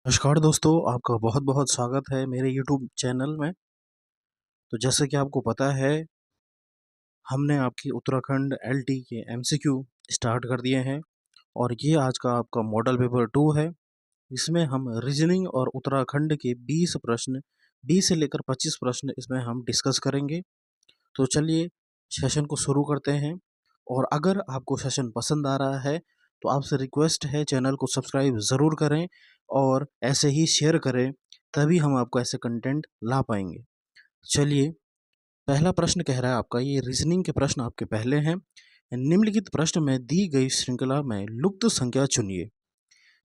नमस्कार दोस्तों, आपका बहुत-बहुत स्वागत है मेरे यूट्यूब चैनल में। तो जैसे कि आपको पता है, हमने आपकी उत्तराखंड एलटी के एमसीक्यू स्टार्ट कर दिए हैं और ये आज का आपका मॉडल पेपर 2 है। इसमें हम रीजनिंग और उत्तराखंड के 20 प्रश्न 20 से लेकर 25 प्रश्न इसमें हम डिस्कस करेंगे। तो चलिए सेशन को शुरू करते हैं और अगर आपको सेशन पसंद आ रहा है, तो आपसे रिक्वेस्ट है चैनल को सब्सक्राइब ज़रूर करें और ऐसे ही शेयर करें, तभी हम आपको ऐसे कंटेंट ला पाएँगे। चलिए, पहला प्रश्न कह रहा है आपका ये रीज़निंग के प्रश्न आपके पहले हैं। निम्नलिखित प्रश्न में दी गई श्रृंखला में लुप्त संख्या चुनिए।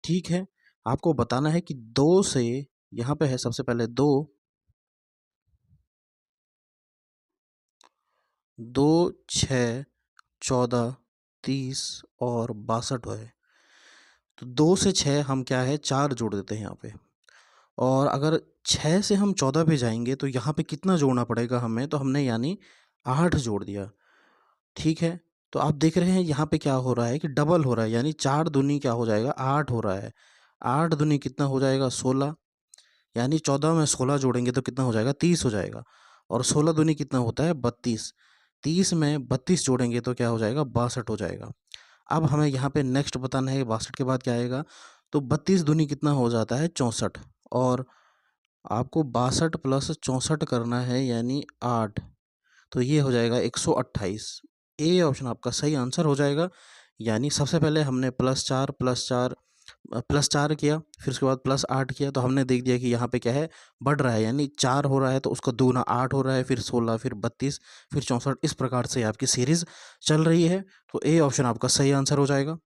ठीक है, आपको बताना है कि 2 से यहाँ पे है सबसे पहले 2, 2, 6, 14, 30 और 62 है। तो 2 से 6 हम क्या है 4 जोड़ देते हैं यहाँ पे। और अगर 6 से हम 14 पे जाएँगे तो यहाँ पे कितना जोड़ना पड़ेगा हमें, तो हमने यानी 8 जोड़ दिया। ठीक है? तो आप देख रहे हैं यहाँ पे क्या हो रहा है कि डबल हो रहा है, यानी 4 दूनी क्या हो जाएगा 8 हो रहा है। 8 दूनी कितना हो जाएगा 16, यानी 14 में 16 जोड़ेंगे तो कितना हो जाएगा 30 हो जाएगा। और 16 दूनी कितना होता है 32, 30 में 32 जोड़ेंगे तो क्या हो जाएगा 62 हो जाएगा। अब हमें यहाँ पे नेक्स्ट बताना है 62 के बाद क्या आएगा, तो 32 दूनी कितना हो जाता है 64 और आपको 62 प्लस 64 करना है यानी 8, तो ये हो जाएगा 128। ए ऑप्शन आपका सही आंसर हो जाएगा। यानी सबसे पहले हमने प्लस 4 किया, फिर उसके बाद प्लस 8 किया, तो हमने देख दिया कि यहाँ पे क्या है बढ़ रहा है, यानी 4 हो रहा है तो उसका दूना 8 हो रहा है, फिर 16, फिर 32, फिर 64, इस प्रकार से आपकी सीरीज़ चल रही है। तो ए ऑप्शन आपका सही आंसर हो जाएगा।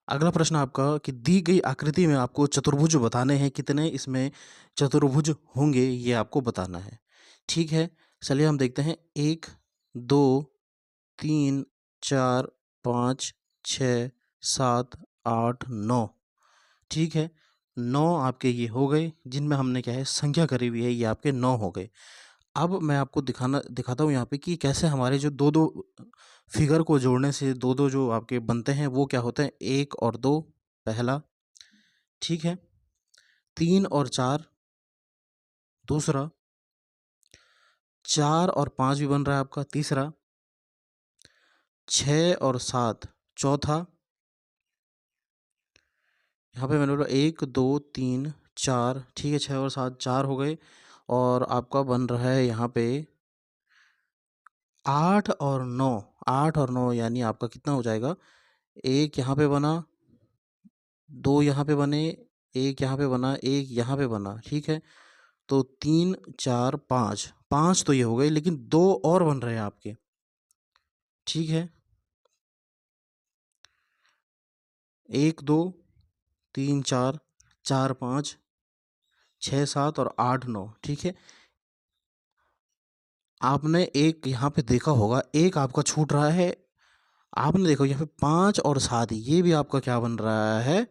अगला प्रश्न आपका कि दी गई आकृति में आपको चतुर्भुज बताने हैं, कितने इसमें चतुर्भुज होंगे ये आपको बताना है। ठीक है, चलिए हम देखते हैं 1, 2, 3, 4, 5, 6, 7, 8, 9। ठीक है, 9 आपके ये हो गए, जिनमें हमने क्या है संख्या करी हुई है, ये आपके 9 हो गए। अब मैं आपको दिखाता हूँ यहाँ पे कि कैसे हमारे जो 2-2 फिगर को जोड़ने से 2-2 जो आपके बनते हैं वो क्या होते हैं 1 और 2 पहला, ठीक है, 3 और 4 दूसरा, 4 और 5 भी बन रहा है आपका तीसरा, 6 और 7 चौथा, यहाँ पे मैंने बोला 1, 2, 3, 4, ठीक है, 6 और 7 4 हो गए और आपका बन रहा है यहाँ पे 8 और 9, 8 और 9 यानी आपका कितना हो जाएगा, 1 यहाँ पे बना, 2 यहाँ पे बने, 1 यहाँ पे बना, 1 यहाँ पे बना, ठीक है? तो 3, 4, 5, 5 तो ये हो गए, लेकिन 2 और बन रहे हैं आपके, ठीक है? 1, 2, 3, 4, 4, 5, 6, 7 और 8, 9, ठीक है? आपने एक यहाँ पे देखा होगा, एक आपका छूट रहा है, आपने देखो यहाँ पे 5 और 7 ये भी आपका क्या बन रहा है,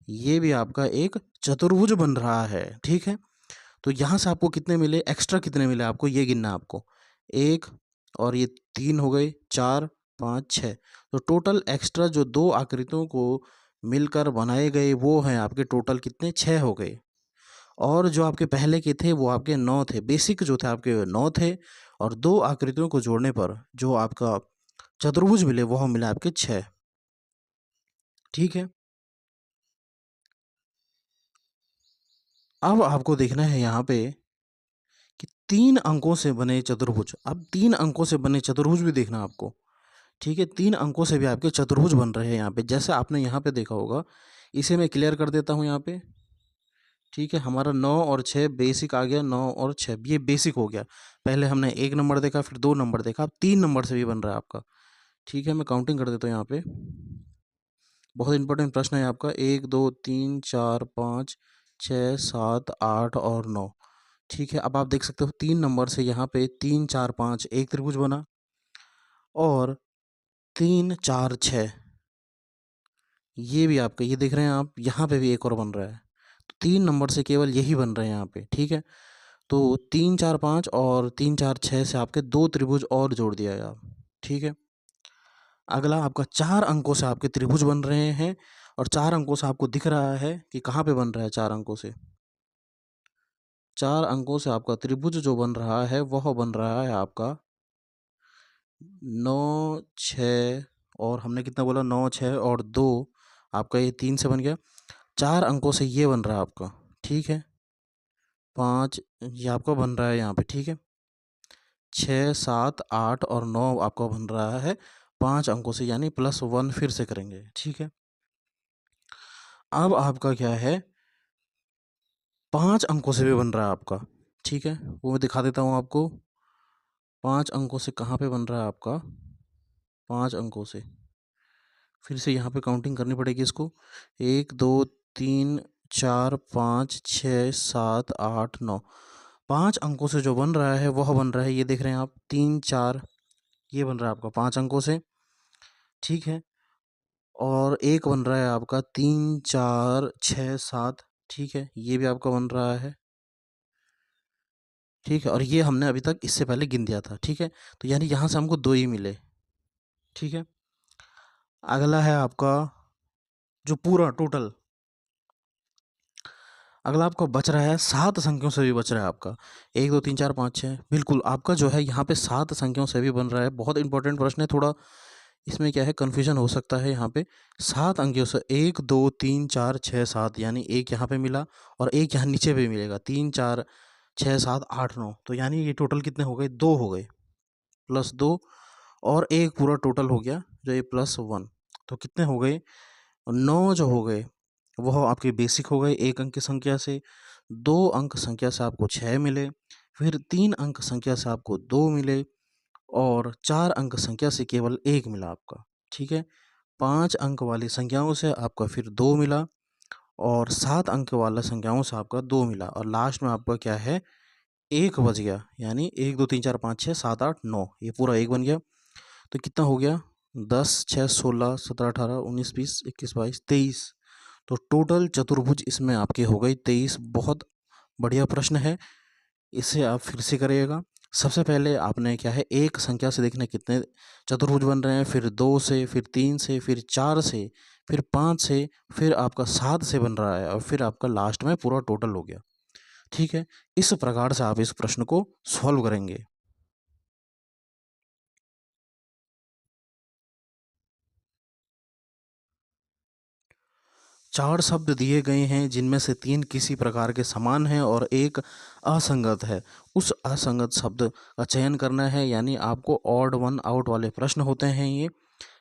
ये भी आपका एक चतुर्भुज बन रहा है, ठीक है? तो यहाँ से आपको कितने मिले, एक्स्ट्रा कितने मिले आपको ये गिनना है आपको। 1 और ये 3 हो गए, 4, 5, 6, तो टोटल एक्स्ट्रा जो 2 आकृतियों को मिलकर बनाए गए वो हैं आपके टोटल कितने 6 हो गए। और जो आपके पहले के थे वो आपके 9 थे, बेसिक जो थे आपके 9 थे और 2 आकृतियों को जोड़ने पर जो आपका चतुर्भुज मिले वो मिला आपके 6, ठीक है? अब आपको देखना है यहाँ पे कि 3 अंकों से बने चतुर्भुज, अब 3 अंकों से बने चतुर्भुज भी देखना है आपको, ठीक है? 3 अंकों से भी आपके चतुर्भुज बन रहे हैं यहाँ पे, जैसे आपने यहाँ पे देखा होगा, इसे मैं क्लियर कर देता हूँ यहाँ पे, ठीक है? हमारा 9 और 6 बेसिक आ गया, 9 और 6 ये बेसिक हो गया। पहले हमने 1 नंबर देखा, फिर 2 नंबर देखा, अब 3 नंबर से भी बन रहा है आपका, ठीक है? मैं काउंटिंग कर देता हूँ यहाँ पे, बहुत इंपॉर्टेंट प्रश्न है आपका, 1, 2, 3, 4, 5, 6, 7, 8 और 9, ठीक है? अब आप देख सकते हो 3 नंबर से यहाँ पे 3, 4, 5 एक त्रिभुज बना और 3, 4, 6 ये भी आपका, ये देख रहे हैं आप, यहाँ पे भी एक और बन रहा है। तो 3 नंबर से केवल यही बन रहे हैं यहाँ पे, ठीक है? तो 3, 4, 5 और 3, 4, 6 से आपके 2 त्रिभुज और जोड़ दिया है आप, ठीक है? अगला आपका 4 अंकों से आपके त्रिभुज बन रहे हैं और 4 अंकों से आपको दिख रहा है कि कहाँ पे बन रहा है 4 अंकों से। 4 अंकों से आपका त्रिभुज जो बन रहा है वह बन रहा है आपका 9, 6 और हमने कितना बोला 9, 6 और 2 आपका ये 3 से बन गया। 4 अंकों से ये बन रहा है आपका, ठीक है। 5 ये आपका बन रहा है यहाँ पे, ठीक है। 6, 7, 8 और 9 आपका बन रहा है 5 अंकों से, यानी +1 फिर से करेंगे, ठीक है। अब आपका क्या है 5 अंकों से भी बन रहा है आपका, ठीक है। वो मैं दिखा देता हूँ आपको। 5 अंकों से कहाँ पे बन रहा है आपका, 5 अंकों से फिर से यहाँ पे काउंटिंग करनी पड़ेगी इसको। 1, 2, 3, 4, 5, 6, 7, 8, 9। 5 अंकों से जो बन रहा है वह बन रहा है, ये देख रहे हैं आप 3, 4, ये बन रहा है आपका 5 अंकों से, ठीक है। और एक बन रहा है आपका 3, 4, 6, 7, ठीक है, ये भी आपका बन रहा है, ठीक है। और ये हमने अभी तक इससे पहले गिन दिया था, ठीक है। तो यानी यहाँ से हमको 2 ही मिले, ठीक है। अगला है आपका जो पूरा टोटल, अगला आपका बच रहा है 7 संख्याओं से भी बच रहा है आपका 1, 2, 3, 4, 5, 6, बिल्कुल आपका जो है यहाँ पे 7 संख्याओं से भी बन रहा है। बहुत इंपॉर्टेंट प्रश्न है, थोड़ा इसमें क्या है कन्फ्यूजन हो सकता है। यहाँ पे 7 अंकों से 1, 2, 3, 4, 6, 7, यानी एक यहाँ पे मिला और एक यहाँ नीचे भी मिलेगा, 3, 4, 6, 7, 8, 9। तो यानी ये टोटल कितने हो गए, 2 हो गए, +2 और एक पूरा टोटल हो गया जो ये +1। तो कितने हो गए, 9 जो हो गए वह आपके बेसिक हो गए 1 अंक की संख्या से। 2 अंक संख्या से आपको 6 मिले, फिर 3 अंक संख्या से आपको 2 मिले और 4 अंक संख्या से केवल 1 मिला आपका, ठीक है। 5 अंक वाली संख्याओं से आपका फिर 2 मिला और 7 अंक वाला संख्याओं से आपका 2 मिला और लास्ट में आपका क्या है 1 बच गया, यानी 1, 2, 3, 4, 5, 6, 7, 8, 9, ये पूरा 1 बन गया। तो कितना हो गया 10, 6, 16, 17, 18, 19, 20, 21, 22, 23। तो टोटल चतुर्भुज इसमें आपके हो गई 23। बहुत बढ़िया प्रश्न है, इसे आप फिर से करिएगा। सबसे पहले आपने क्या है एक संख्या से देखना कितने चतुर्भुज बन रहे हैं, फिर 2 से, फिर 3 से, फिर 4 से, फिर 5 से, फिर आपका 7 से बन रहा है और फिर आपका लास्ट में पूरा टोटल हो गया, ठीक है। इस प्रकार से आप इस प्रश्न को सॉल्व करेंगे। चार शब्द दिए गए हैं जिनमें से 3 किसी प्रकार के समान हैं और एक असंगत है। उस असंगत शब्द का चयन करना है, यानी आपको ऑड वन आउट वाले प्रश्न होते हैं ये।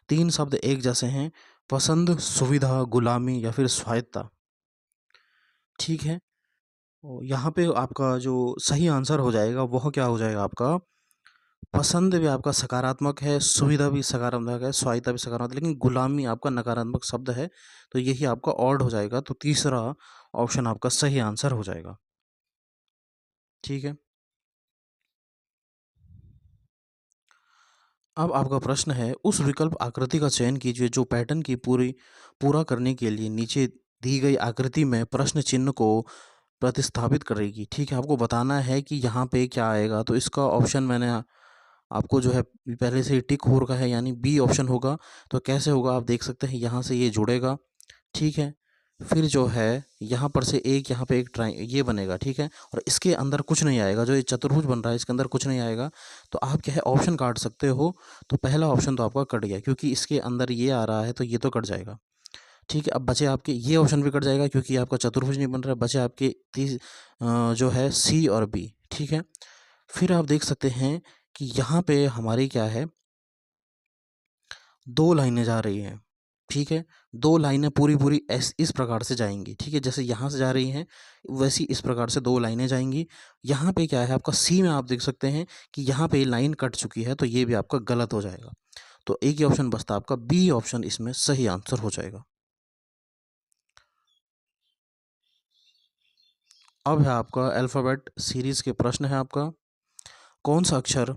3 शब्द एक जैसे हैं, पसंद, सुविधा, गुलामी या फिर स्वायत्ता, ठीक है। और यहाँ पे आपका जो सही आंसर हो जाएगा वह क्या हो जाएगा आपका, पसंद भी आपका सकारात्मक है, सुविधा भी सकारात्मक है, स्वायत्ता भी सकारात्मक, लेकिन गुलामी आपका नकारात्मक शब्द है। तो यही आपका ऑड हो जाएगा, तो तीसरा ऑप्शन आपका सही आंसर हो जाएगा, ठीक है। अब आपका प्रश्न है, उस विकल्प आकृति का चयन कीजिए जो पैटर्न की पूरा करने के लिए नीचे दी गई आकृति में प्रश्न चिन्ह को प्रतिस्थापित करेगी, ठीक है। आपको बताना है कि यहाँ पे क्या आएगा, तो इसका ऑप्शन मैंने आपको जो है पहले से ही टिक हो रखा है, यानी बी ऑप्शन होगा। तो कैसे होगा आप देख सकते हैं, यहाँ से ये जुड़ेगा, ठीक है। फिर जो है यहाँ पर से एक यहाँ पे एक ट्राइ ये बनेगा, ठीक है। और इसके अंदर कुछ नहीं आएगा, जो ये चतुर्भुज बन रहा है इसके अंदर कुछ नहीं आएगा। तो आप क्या है ऑप्शन काट सकते हो। तो पहला ऑप्शन तो आपका कट गया, क्योंकि इसके अंदर ये आ रहा है तो ये तो कट जाएगा, ठीक है। अब बचे आपके ये ऑप्शन भी कट जाएगा क्योंकि आपका चतुर्भुज नहीं बन रहा है। बचे आपके जो है सी और बी, ठीक है। फिर आप देख सकते हैं कि यहाँ पे हमारी क्या है 2 लाइनें जा रही हैं, ठीक है। 2 लाइनें पूरी इस प्रकार से जाएंगी, ठीक है। जैसे यहाँ से जा रही हैं वैसी इस प्रकार से 2 लाइनें जाएंगी। यहाँ पे क्या है आपका सी में आप देख सकते हैं कि यहाँ पे लाइन कट चुकी है, तो ये भी आपका गलत हो जाएगा। तो एक ही ऑप्शन बचता आपका बी ऑप्शन इसमें सही आंसर हो जाएगा। अब है आपका अल्फ़ाबेट सीरीज़ के प्रश्न है आपका, कौन सा अक्षर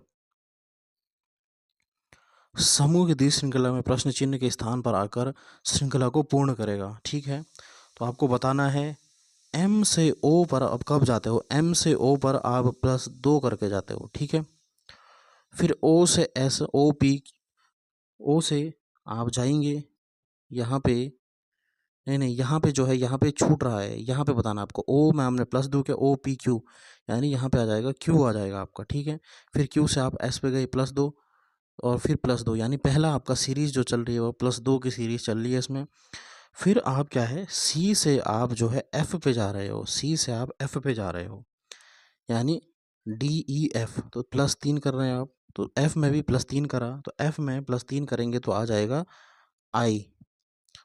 समूह की दी श्रृंखला में प्रश्न चिन्ह के स्थान पर आकर श्रृंखला को पूर्ण करेगा, ठीक है। तो आपको बताना है एम से ओ पर अब कब जाते हो, एम से ओ पर आप +2 करके जाते हो, ठीक है। फिर ओ से एस, ओ पी ओ से आप जाएंगे यहाँ पे, नहीं यहाँ पे जो है, यहाँ पे छूट रहा है, यहाँ पे बताना आपको। ओ में हमने प्लस दो क्या, ओ पी क्यू, यानी यहाँ पे आ जाएगा क्यू आ जाएगा आपका, ठीक है। फिर क्यू से आप एस पे गए, प्लस दो, और फिर प्लस दो, यानी पहला आपका सीरीज़ जो चल रही है वो प्लस दो की सीरीज़ चल रही है इसमें। फिर आप क्या है, सी से आप जो है एफ पे जा रहे हो, सी से आप एफ पे जा रहे हो, यानी डी ई एफ, तो प्लस तीन कर रहे हैं आप, तो एफ में भी प्लस तीन करा, तो एफ में प्लस तीन करेंगे तो आ जाएगा आई।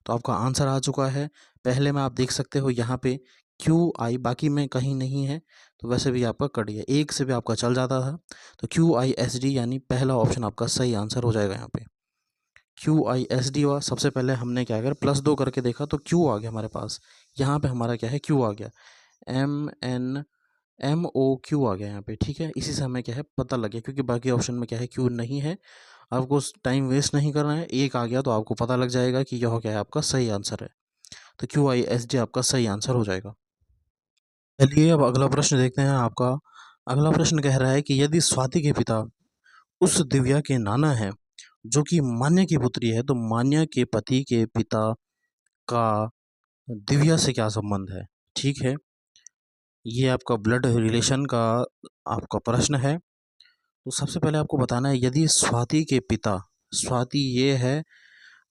तो आपका आंसर आ चुका है। पहले में आप देख सकते हो यहाँ पे क्यू आई, बाकी में कहीं नहीं है, तो वैसे भी आपका कट गया, एक से भी आपका चल जाता था, तो क्यू आई एस डी, यानी पहला ऑप्शन आपका सही आंसर हो जाएगा यहाँ पे। क्यू आई एस डी हुआ। सबसे पहले हमने क्या किया, प्लस दो करके देखा तो क्यू आ गया हमारे पास, यहाँ पे हमारा क्या है, क्यू आ गया, M N M O Q आ गया यहाँ पे, ठीक है। इसी से हमें क्या है पता लग गया, क्योंकि बाकी ऑप्शन में क्या है क्यू नहीं है। आपको टाइम वेस्ट नहीं करना है, एक आ गया तो आपको पता लग जाएगा कि यह क्या है, आपका सही आंसर है। तो क्यू आई एस डी आपका सही आंसर हो जाएगा। चलिए अब अगला प्रश्न देखते हैं आपका। अगला प्रश्न कह रहा है कि यदि स्वाति के पिता उस दिव्या के नाना है जो कि मान्या की पुत्री है, तो मान्या के पति के पिता का दिव्या से क्या संबंध है, ठीक है। ये आपका ब्लड रिलेशन का आपका प्रश्न है। तो सबसे पहले आपको बताना है, यदि स्वाति के पिता, स्वाति ये है,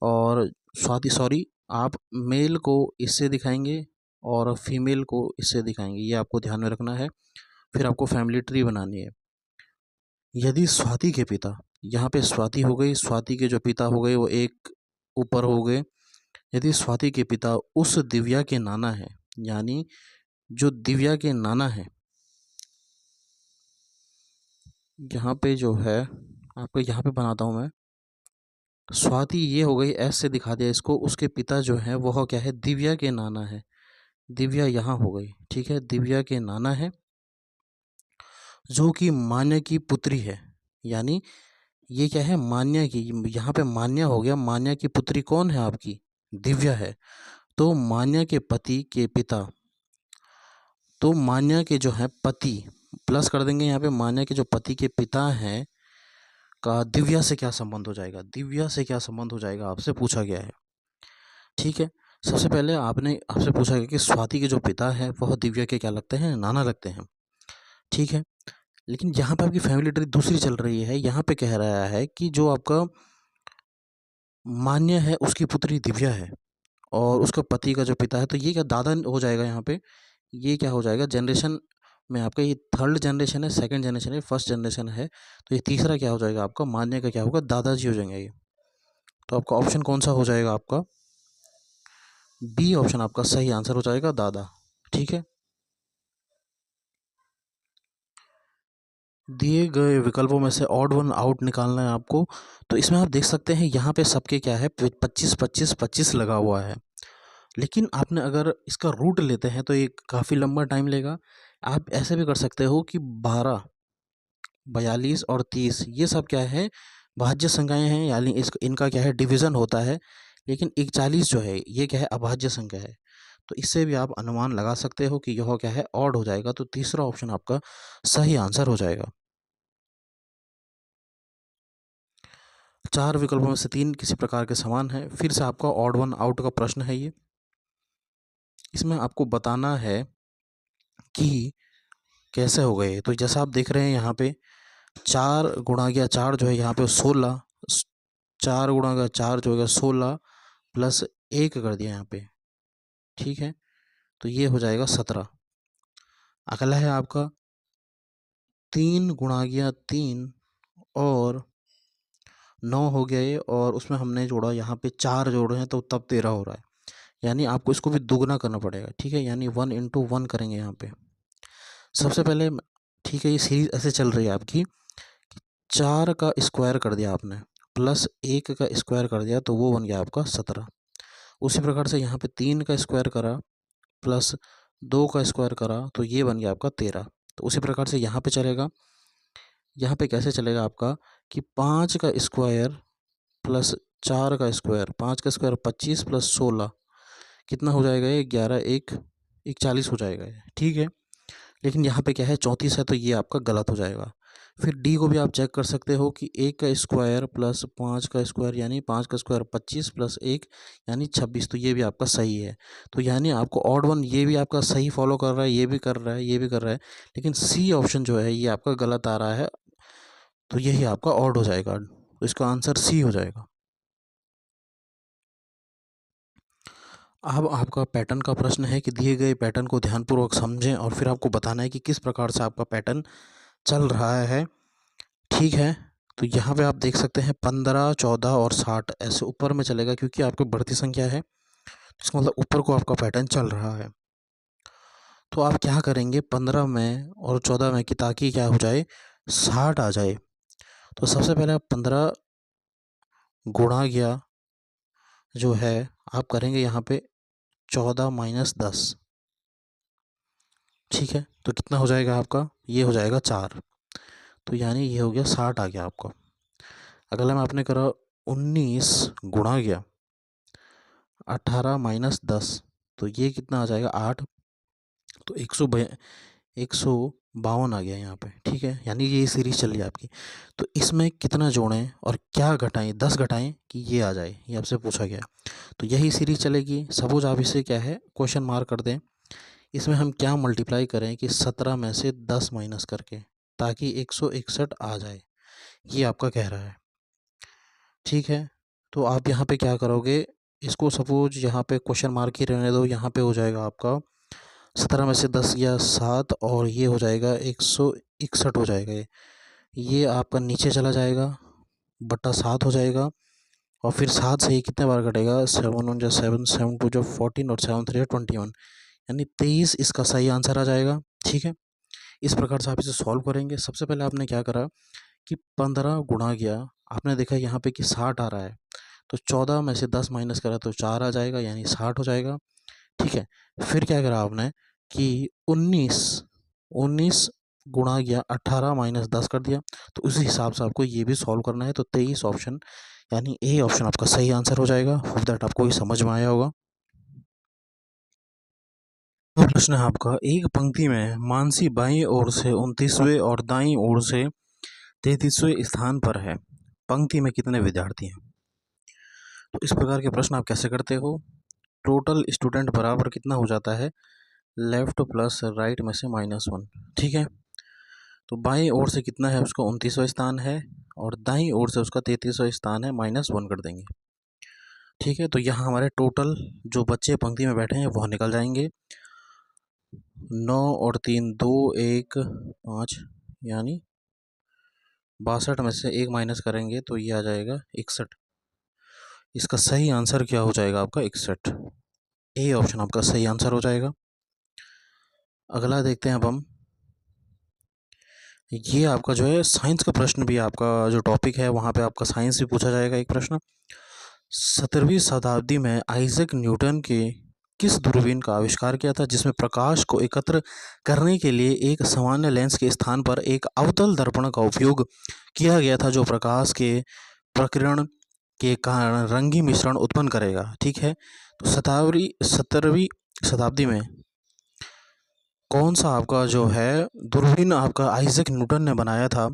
और स्वाति सॉरी, आप मेल को इससे दिखाएंगे और फीमेल को इससे दिखाएंगे, ये आपको ध्यान में रखना है। फिर आपको फैमिली ट्री बनानी है। यदि स्वाति के पिता, यहाँ पे स्वाति हो गई, स्वाति के जो पिता हो गए वो एक ऊपर हो गए। यदि स्वाति के पिता उस दिव्या के नाना है, यानी जो दिव्या के नाना है, यहाँ पे जो है आपको यहाँ पे बनाता हूँ मैं, स्वाति ये हो गई, एस से दिखा दिया इसको, उसके पिता जो है वह क्या है, दिव्या के नाना है। दिव्या यहाँ हो गई, ठीक है, दिव्या के नाना है जो कि मान्या की पुत्री है, यानी ये क्या है, मान्या की, यहाँ पे मान्या हो गया, मान्या की पुत्री कौन है आपकी, दिव्या है। तो मान्या के पति के पिता, तो मान्या के जो है पति, प्लस कर देंगे यहाँ पे, मान्या के जो पति के पिता हैं का दिव्या से क्या संबंध हो जाएगा, दिव्या से क्या संबंध हो जाएगा आपसे पूछा गया है, ठीक है। सबसे पहले आपने आपसे पूछा गया कि स्वाति के जो पिता है वह दिव्या के क्या लगते हैं, नाना लगते हैं, ठीक है। लेकिन यहाँ पे आपकी फैमिली ट्री दूसरी चल रही है, यहाँ पे कह रहा है कि जो आपका मान्य है उसकी पुत्री दिव्या है, और उसका पति का जो पिता है, तो ये क्या दादा हो जाएगा यहाँ पे, ये क्या हो जाएगा, जनरेशन में आपका ये थर्ड जनरेशन है, सेकंड जनरेशन है, फर्स्ट जनरेशन है, तो ये तीसरा क्या हो जाएगा आपका, मान्य का क्या होगा, दादाजी हो जाएंगे ये। तो आपका ऑप्शन कौन सा हो जाएगा, आपका बी ऑप्शन आपका सही आंसर हो जाएगा, दादा, ठीक है। दिए गए विकल्पों में से ऑड वन आउट निकालना है आपको। तो इसमें आप देख सकते हैं यहाँ पे सबके क्या है, 25 25 25 लगा हुआ है, लेकिन आपने अगर इसका रूट लेते हैं तो ये काफ़ी लंबा टाइम लेगा। आप ऐसे भी कर सकते हो कि 12 42 और 30 ये सब क्या है, भाज्य संख्याएं हैं, यानी इस इनका क्या है, डिवीज़न होता है। लेकिन 41 जो है ये क्या है, अभाज्य संख्या है। तो इससे भी आप अनुमान लगा सकते हो कि यह क्या है, ऑड हो जाएगा। तो तीसरा ऑप्शन आपका सही आंसर हो जाएगा। 4 विकल्पों में से 3 किसी प्रकार के समान है। फिर से आपका ऑड वन आउट का प्रश्न है ये। इसमें आपको बताना है कि कैसे हो गए। तो जैसा आप देख रहे हैं यहाँ पे 4 गुणा गया 4 जो है यहाँ पे 16, 4 गुणा गया 4 जो है 16 प्लस 1 कर दिया यहाँ पे, ठीक है। तो ये हो जाएगा 17। अगला है आपका 3 गुणा गया 3 और 9 हो गया ये, और उसमें हमने जोड़ा यहाँ पे 4 जोड़े हैं तो तब 13 हो रहा है, यानी आपको इसको भी दुगना करना पड़ेगा, ठीक है। यानी 1 इंटू 1 करेंगे यहाँ पे सबसे पहले, ठीक है। ये सीरीज ऐसे चल रही है आपकी, 4 का स्क्वायर कर दिया आपने प्लस 1 का स्क्वायर कर दिया तो वो बन गया आपका 17। उसी प्रकार से यहाँ पे 3 का स्क्वायर करा प्लस 2 का स्क्वायर करा तो ये बन गया आपका 13। तो उसी प्रकार से यहाँ पे चलेगा। यहाँ पे कैसे चलेगा आपका कि 5 का स्क्वायर प्लस 4 का स्क्वायर, 5 का स्क्वायर 25 प्लस 16 कितना हो जाएगा, ये 11 1 41 हो जाएगा ये, ठीक है। लेकिन यहाँ पे क्या है 34 है, तो ये आपका गलत हो जाएगा। फिर डी को भी आप चेक कर सकते हो कि 1 का स्क्वायर प्लस 5 का स्क्वायर यानी 5 का स्क्वायर 25 प्लस 1 यानी 26, तो ये भी आपका सही है। तो यानी आपको ऑड वन ये भी आपका सही फॉलो कर रहा है, ये भी कर रहा है, ये भी कर रहा है, लेकिन सी ऑप्शन जो है ये आपका गलत आ रहा है, तो यही आपका ऑड हो जाएगा। तो इसका आंसर सी हो जाएगा। अब आपका पैटर्न का प्रश्न है कि दिए गए पैटर्न को ध्यानपूर्वक समझें और फिर आपको बताना है कि किस प्रकार से आपका पैटर्न चल रहा है। ठीक है, तो यहाँ पे आप देख सकते हैं 15, 14 और 60 ऐसे ऊपर में चलेगा क्योंकि आपकी बढ़ती संख्या है, इसका मतलब ऊपर को आपका पैटर्न चल रहा है। तो आप क्या करेंगे 15 में और 14 में कि ताकि क्या हो जाए 60 आ जाए। तो सबसे पहले आप 15 गुणा गया जो है आप करेंगे यहाँ पे 14 माइनस 10। ठीक है, तो कितना हो जाएगा आपका, ये हो जाएगा 4। तो यानी ये हो गया 60 आ गया आपका। अगला में आपने करा 19 गुणा गया 18 माइनस 10, तो ये कितना आ जाएगा 8। तो 152 आ गया यहाँ पे। ठीक है, यानी ये सीरीज चल रही है आपकी। तो इसमें कितना जोड़ें और क्या घटाएं, 10 घटाएं कि ये आ जाए, ये आपसे पूछा गया। तो यही सीरीज चलेगी। सपोज आप इसे क्या है क्वेश्चन मार्क कर दें, इसमें हम क्या मल्टीप्लाई करें कि 17 में से 10 माइनस करके ताकि 161 आ जाए, ये आपका कह रहा है। ठीक है, तो आप यहाँ पे क्या करोगे, इसको सपोज यहाँ पे क्वेश्चन मार्क ही रहने दो, यहाँ पे हो जाएगा आपका 17 में से 10 या 7 और ये हो जाएगा 161 हो जाएगा। ये आपका नीचे चला जाएगा बट्टा 7 हो जाएगा और फिर 7 से ये कितने बार कटेगा, 7 1 जो 7, 7 2 जो 14 और 7 3 21, यानी 23 इसका सही आंसर आ जाएगा। ठीक है, इस प्रकार से आप इसे सॉल्व करेंगे। सबसे पहले आपने क्या करा कि 15 गुणा किया, आपने देखा यहाँ पे कि 60 आ रहा है, तो 14 में से 10 माइनस करा तो 4 आ जाएगा, यानी 60 हो जाएगा। ठीक है, फिर क्या करा आपने कि 19 गुणा किया 18 माइनस 10 कर दिया, तो उसी हिसाब से आपको ये भी सॉल्व करना है। तो 23 ऑप्शन यानी ए ऑप्शन आपका सही आंसर हो जाएगा। होप दैट आपको ये समझ में आया होगा। तो प्रश्न है आपका, एक पंक्ति में मानसी बाईं ओर से 29वें और दाईं ओर से 33वें स्थान पर है, पंक्ति में कितने विद्यार्थी हैं। तो इस प्रकार के प्रश्न आप कैसे करते हो, टोटल स्टूडेंट बराबर कितना हो जाता है, लेफ्ट प्लस राइट में से -1। ठीक है, तो बाईं ओर से कितना है उसका 29वां स्थान है और दाईं ओर से उसका 33वां स्थान है, -1 कर देंगे। ठीक है, तो यहाँ हमारे टोटल जो बच्चे पंक्ति में बैठे हैं वह निकल जाएंगे। 9 और 3 2 1 5, यानी 62 में से 1 माइनस करेंगे तो ये आ जाएगा 61। इसका सही आंसर क्या हो जाएगा आपका 61। ए ऑप्शन आपका सही आंसर हो जाएगा। अगला देखते हैं अब हम, ये आपका जो है साइंस का प्रश्न भी, आपका जो टॉपिक है वहाँ पे आपका साइंस भी पूछा जाएगा एक प्रश्न। 17वीं शताब्दी में आइजैक न्यूटन के किस दूरबीन का आविष्कार किया था जिसमें प्रकाश को एकत्र करने के लिए एक सामान्य लेंस के स्थान पर एक अवतल दर्पण का उपयोग किया गया था जो प्रकाश के प्रकीर्णन के कारण रंगी मिश्रण उत्पन्न करेगा। ठीक है, तो 17वीं शताब्दी में कौन सा आपका जो है दूरबीन आपका आइजैक न्यूटन ने बनाया था,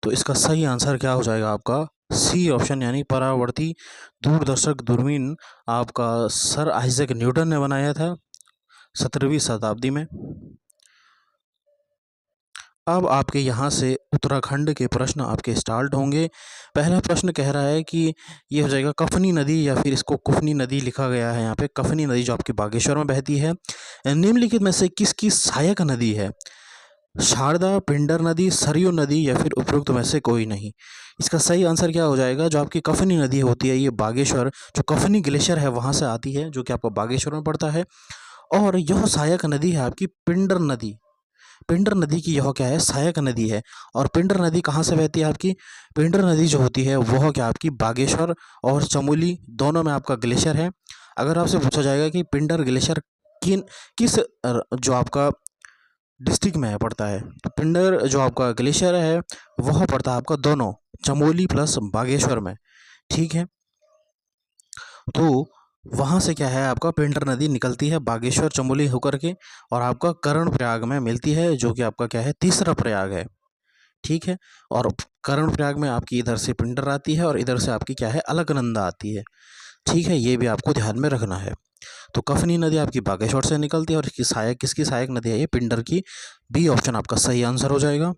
तो इसका सही आंसर क्या हो जाएगा आपका सी ऑप्शन, यानी परावर्ती दूरदर्शक दूरबीन आपका सर आइजैक न्यूटन ने बनाया था 17वीं शताब्दी में। अब आपके यहाँ से उत्तराखंड के प्रश्न आपके स्टार्ट होंगे। पहला प्रश्न कह रहा है कि ये हो जाएगा कफनी नदी, या फिर इसको कुफनी नदी लिखा गया है यहाँ पे, कफनी नदी जो आपकी बागेश्वर में बहती है, निम्नलिखित में से किसकी सहायक नदी है, शारदा, पिंडर नदी, सरयू नदी या फिर उपरोक्त में से कोई नहीं। इसका सही आंसर क्या हो जाएगा, जो आपकी कफनी नदी होती है ये बागेश्वर, जो कफनी ग्लेशियर है वहाँ से आती है, जो कि आपको बागेश्वर में पड़ता है। और यह सहायक नदी है आपकी पिंडर नदी। पिंडर नदी की यह क्या है, सहायक नदी है। और पिंडर नदी कहाँ से बहती है आपकी, पिंडर नदी जो होती है वह क्या आपकी बागेश्वर और चमोली दोनों में आपका ग्लेशियर है। अगर आपसे पूछा जाएगा कि पिंडर ग्लेशियर किस जो आपका डिस्ट्रिक्ट में पड़ता है, तो पिंडर जो आपका ग्लेशियर है वह पड़ता है आपका दोनों चमोली प्लस बागेश्वर में। ठीक है, तो वहाँ से क्या है आपका पिंडर नदी निकलती है बागेश्वर चमोली होकर के और आपका कर्णप्रयाग में मिलती है, जो कि आपका क्या है तीसरा प्रयाग है। ठीक है। और कर्णप्रयाग में आपकी इधर से पिंडर आती है और इधर से आपकी क्या है, अलकनंदा आती है। ठीक है, ये भी आपको ध्यान में रखना है। तो कफनी नदी आपकी बागेश्वर से निकलती है और इसकी सहायक, किसकी सहायक नदी है, ये पिंडर की। बी ऑप्शन आपका सही आंसर हो जाएगा।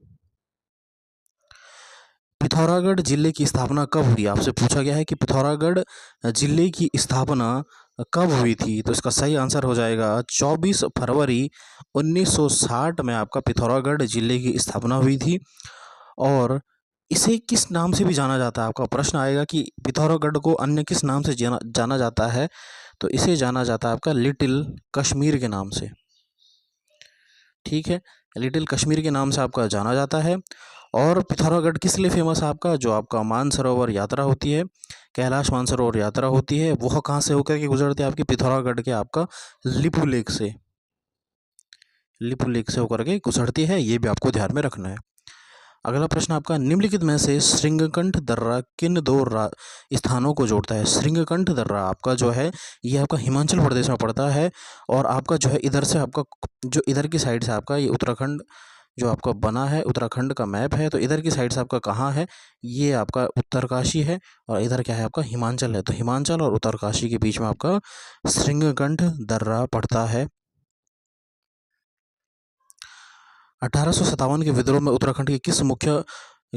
पिथौरागढ़ जिले की स्थापना कब हुई, आपसे पूछा गया है कि पिथौरागढ़ जिले की स्थापना कब हुई थी। तो इसका सही आंसर हो जाएगा 24 फरवरी 1960 में आपका पिथौरागढ़ जिले की स्थापना हुई थी। और इसे किस नाम से भी जाना जाता है, आपका प्रश्न आएगा कि पिथौरागढ़ को अन्य किस नाम से जाना जाता है। तो इसे जाना जाता है आपका लिटिल कश्मीर के नाम से। ठीक है, लिटिल कश्मीर के नाम से आपका जाना जाता है। और पिथौरागढ़ किस लिए फेमस है आपका, जो आपका मानसरोवर यात्रा होती है, कैलाश मानसरोवर यात्रा होती है, वह कहाँ से होकर के गुजरती है, आपकी पिथौरागढ़ के आपका लिपू लेक से, लिपू लेक से होकर के गुजरती है। ये भी आपको ध्यान में रखना है। अगला प्रश्न आपका, निम्नलिखित में से श्रृंगकंठ दर्रा किन दो स्थानों को जोड़ता है। श्रृंगकंठ दर्रा आपका जो है, ये आपका हिमाचल प्रदेश में पड़ता है। और आपका जो है इधर से आपका, जो इधर की साइड से आपका ये उत्तराखंड जो आपका बना है, उत्तराखंड का मैप है, तो इधर की साइड से आपका कहाँ है, ये आपका उत्तरकाशी है। और इधर क्या है आपका, हिमाचल है। तो हिमाचल और उत्तरकाशी के बीच में आपका श्रृंगकंठ दर्रा पड़ता है। 1857 के विद्रोह में उत्तराखंड की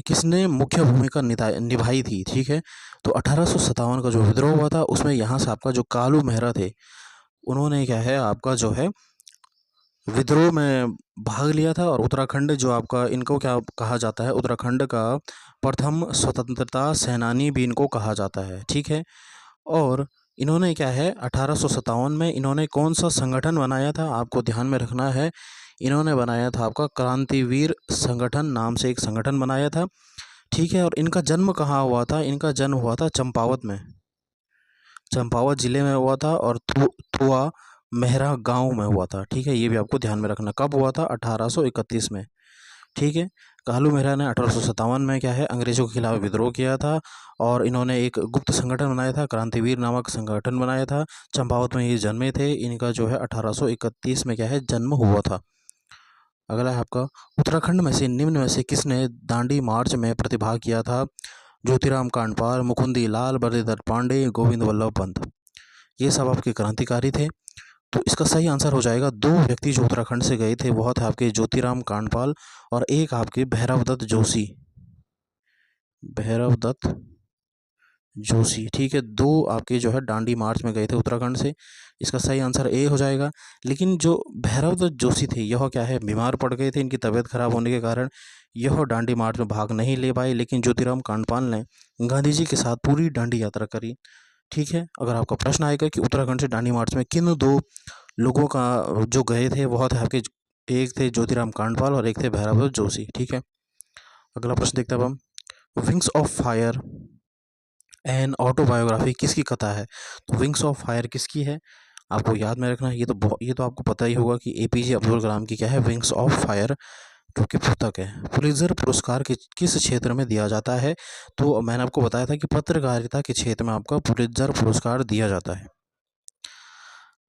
किसने मुख्य भूमिका निभाई थी। ठीक है, तो 1857 का जो विद्रोह हुआ था, उसमें यहाँ से आपका जो कालू मेहरा थे, उन्होंने क्या है आपका जो है विद्रोह में भाग लिया था। और उत्तराखंड जो आपका, इनको क्या कहा जाता है, उत्तराखंड का प्रथम स्वतंत्रता सेनानी भी इनको कहा जाता है। ठीक है, और इन्होंने क्या है 1857 में इन्होंने कौन सा संगठन बनाया था, आपको ध्यान में रखना है। इन्होंने बनाया था आपका क्रांतिवीर संगठन नाम से एक संगठन बनाया था। ठीक है, और इनका जन्म कहाँ हुआ था, इनका जन्म हुआ था चंपावत में, चंपावत जिले में हुआ था। और थुआ मेहरा गांव में हुआ था। ठीक है, ये भी आपको ध्यान में रखना। कब हुआ था, 1831 में। ठीक है, कालू मेहरा ने 1857 में क्या है अंग्रेजों के खिलाफ विद्रोह किया था। और इन्होंने एक गुप्त संगठन बनाया था, क्रांतिवीर नामक संगठन बनाया था। चंपावत में ये जन्मे थे। इनका जो है 1831 में क्या है जन्म हुआ था। अगला है आपका, उत्तराखंड में से निम्न में से किसने दांडी मार्च में प्रतिभाग किया था। ज्योतिराम कांडपाल, मुकुंदी लाल, बरदीधर पांडे, गोविंद वल्लभ पंत। ये सब आपके क्रांतिकारी थे। तो इसका सही आंसर हो जाएगा, दो व्यक्ति जो उत्तराखंड से गए थे, वह थे आपके ज्योतिराम कांडपाल और एक आपके भैरवदत्त जोशी, भैरवदत्त जोशी। ठीक है, दो आपके जो है दांडी मार्च में गए थे उत्तराखंड से। इसका सही आंसर ए हो जाएगा। लेकिन जो भैरवदत्त जोशी थे, यह क्या है बीमार पड़ गए थे, इनकी तबीयत खराब होने के कारण यह दांडी मार्च में भाग नहीं ले पाए। लेकिन ज्योतिराम कांडपाल ने गांधी जी के साथ पूरी दांडी यात्रा करी। ठीक है, अगर आपका प्रश्न आएगा कि उत्तराखंड से दांडी मार्च में किन दो लोगों का जो गए थे, वह थे आपके, एक थे ज्योतिराम कांडपाल और एक थे भैरवदत्त जोशी। ठीक है, अगला प्रश्न देखते हैं अब हम, wings of fire an autobiography किसकी कथा है। तो विंग्स ऑफ फायर किसकी है, आपको याद में रखना है। ये तो आपको पता ही होगा कि एपीजे अब्दुल कलाम की क्या है, विंग्स ऑफ फायर जो कि पुस्तक है। पुलित्जर पुरस्कार किस क्षेत्र में दिया जाता है। तो मैंने आपको बताया था कि पत्रकारिता के क्षेत्र में आपका पुलित्जर पुरस्कार दिया जाता है।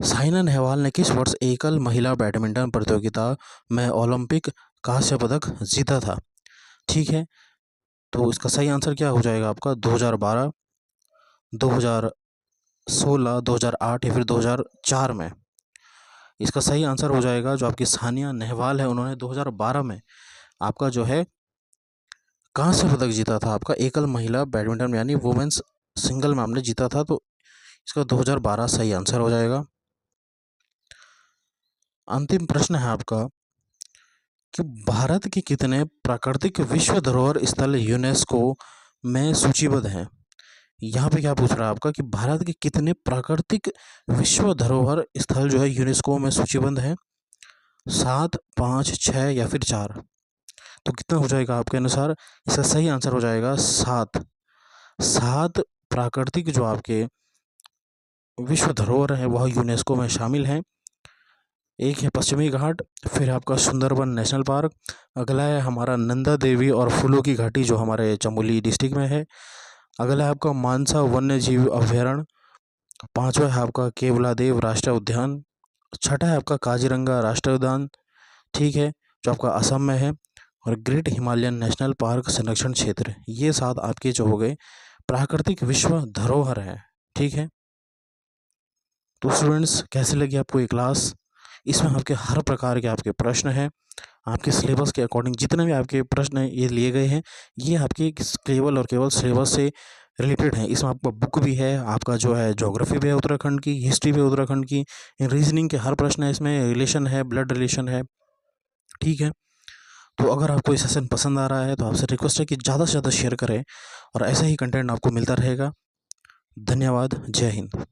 साइना नेहवाल ने किस वर्ष एकल महिला बैडमिंटन प्रतियोगिता में ओलंपिक कांस्य पदक जीता था। ठीक है, तो इसका सही आंसर क्या हो जाएगा आपका, 2012, 2016, 2008 या फिर 2004 में। इसका सही आंसर हो जाएगा, जो आपकी सानिया नेहवाल है, उन्होंने 2012 में आपका जो है कांस्य पदक जीता था, आपका एकल महिला बैडमिंटन यानी वुमेन्स सिंगल में आपने जीता था। तो इसका 2012 सही आंसर हो जाएगा। अंतिम प्रश्न है आपका कि भारत के कितने प्राकृतिक विश्व धरोहर स्थल यूनेस्को में सूचीबद्ध हैं। यहाँ पे क्या पूछ रहा है आपका कि भारत के कितने प्राकृतिक विश्व धरोहर स्थल जो है यूनेस्को में सूचीबद्ध है। 7, 5, 6 या फिर 4। तो कितना हो जाएगा आपके अनुसार, इसका सही आंसर हो जाएगा 7। 7 प्राकृतिक जो आपके विश्व धरोहर है वह यूनेस्को में शामिल हैं। एक है पश्चिमी घाट, फिर आपका सुंदरबन नेशनल पार्क, अगला है हमारा नंदा देवी और फूलों की घाटी जो हमारे चमोली डिस्ट्रिक्ट में है, अगला है आपका मानसा वन्य जीव अभ्यारण्य, पांचवा है आपका केवलादेव राष्ट्रीय उद्यान, छठा है आपका काजीरंगा राष्ट्रीय उद्यान। ठीक है, जो आपका असम में है, और ग्रेट हिमालयन नेशनल पार्क संरक्षण क्षेत्र, ये 7 आपके जो हो गए प्राकृतिक विश्व धरोहर हैं। ठीक है, तो स्टूडेंट्स कैसे लगी आपको ये क्लास? इसमें आपके हर प्रकार के आपके प्रश्न हैं, आपके सिलेबस के अकॉर्डिंग जितने भी आपके प्रश्न हैं ये लिए गए हैं, ये आपके केवल और केवल सिलेबस से रिलेटेड हैं। इसमें आपका बुक भी है, आपका जो है ज्योग्राफी भी है उत्तराखंड की, हिस्ट्री भी है उत्तराखंड की, रीजनिंग के हर प्रश्न है इसमें, रिलेशन है, ब्लड रिलेशन है। ठीक है, तो अगर आपको ये सेशन पसंद आ रहा है तो आपसे रिक्वेस्ट है कि ज़्यादा से ज़्यादा शेयर करें और ऐसा ही कंटेंट आपको मिलता रहेगा। धन्यवाद, जय हिंद।